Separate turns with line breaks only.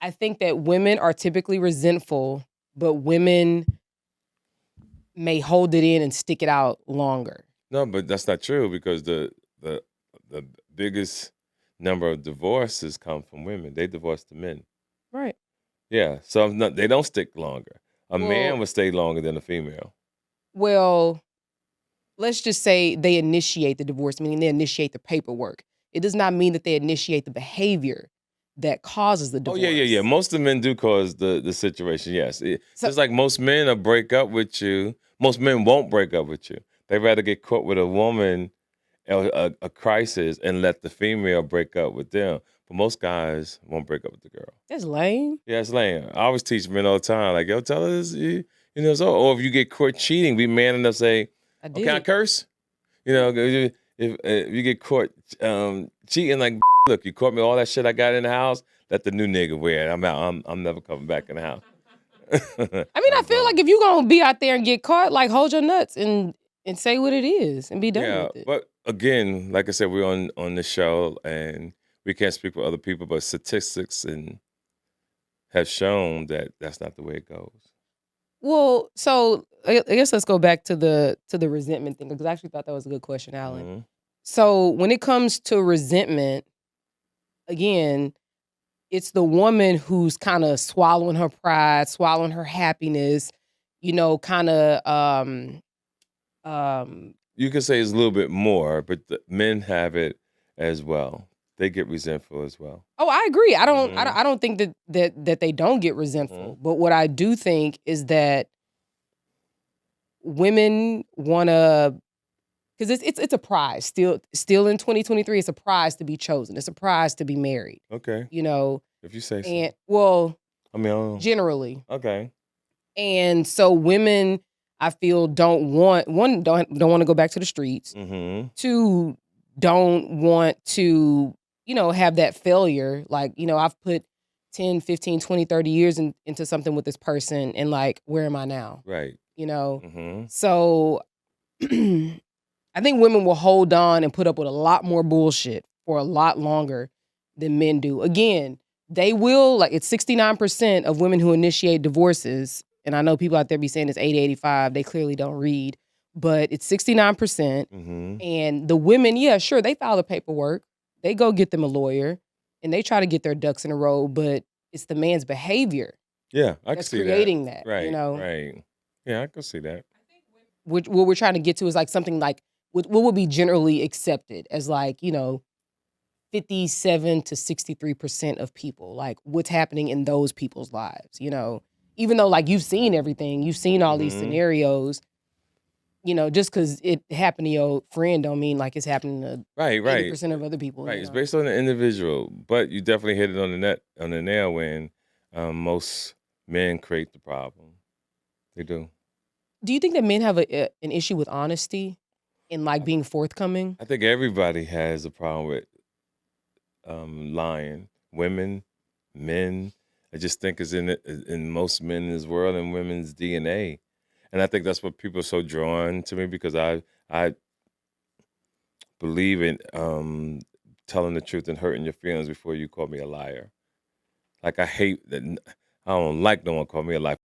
I think that women are typically resentful, but women may hold it in and stick it out longer.
No, but that's not true because the the biggest number of divorces come from women. They divorce the men.
Right.
Yeah, so they don't stick longer. A man
Well
would stay longer than a female.
well, let's just say they initiate the divorce, meaning they initiate the paperwork. It does not mean that they initiate the behavior that causes the
Oh, yeah, yeah, yeah.
divorce.
Most of the men do cause the situation, yes.
So
Just like most men will break up with you, most men won't break up with you. They'd rather get caught with a woman or a crisis and let the female break up with them. But most guys won't break up with the girl.
that's lame.
Yeah, it's lame. I always teach men all the time, like, yo, tell us, you know, so, or if you get caught cheating, be man enough to say,
I
"Oh, can I
did.
curse?" You know, if you get caught cheating, like, look, you caught me all that shit I got in the house. Let the new nigga wear it. I'm out. I'm never coming back in the house.
I mean, I
I'm
feel like
gone.
if you gonna be out there and get caught, like hold your nuts and say what it is and be done
Yeah,
with it.
but again, like I said, we're on the show and we can't speak for other people, but statistics and have shown that that's not the way it goes.
Well, so I guess let's go back to the resentment thing because I actually thought that was a good question, Alan.
Mhm.
So when it comes to resentment, again, it's the woman who's kind of swallowing her pride, swallowing her happiness, kind of um
You can say it's a little bit more, but the men have it as well. They get resentful as well.
oh, I agree.
Mhm.
I don't think that they don't get
Mhm.
resentful. But what I do think is that women want to because it's a prize. Still in 2023, it's a prize to be chosen. It's a prize to be married,
Okay,
you know.
if you say so.
And well,
I mean, I don't
generally.
okay.
And so women, I feel, don't want one, don't want to go back to the streets.
Mhm.
Two, don't want to, have that failure. Like, I've put 10, 15, 20, 30 years into something with this person and like, where am I now?
Right.
You know?
Mhm.
So I think women will hold on and put up with a lot more bullshit for a lot longer than men do. Again, they will, like, it's 69% of women who initiate divorces. And I know people out there be saying it's 80, 85. They clearly don't read, but it's 69%.
Mhm.
And the women, yeah, sure, they file the paperwork. They go get them a lawyer and they try to get their ducks in a row, but it's the man's behavior
Yeah, I can
that's
see that.
creating that,
Right, right. Yeah, I can see that.
Which what we're trying to get to is like something like what would be generally accepted as like, 57 to 63% of people, like what's happening in those people's lives. Even though like you've seen everything, you've seen all these
Mhm.
scenarios, just because it happened to your friend don't mean like it's happening to
Right, right.
80% of other people,
Right, it's based on the individual, but you definitely hit it on the nail when, most men create the problem. They do.
Do you think that men have an issue with honesty and like
I
being forthcoming?
I think everybody has a problem with, lying. Women, men, I just think it's in most men in this world and women's DNA, and I think that's what people are so drawn to me because I believe in, telling the truth and hurting your feelings before you call me a liar. Like, I hate that I don't like no one call me a liar.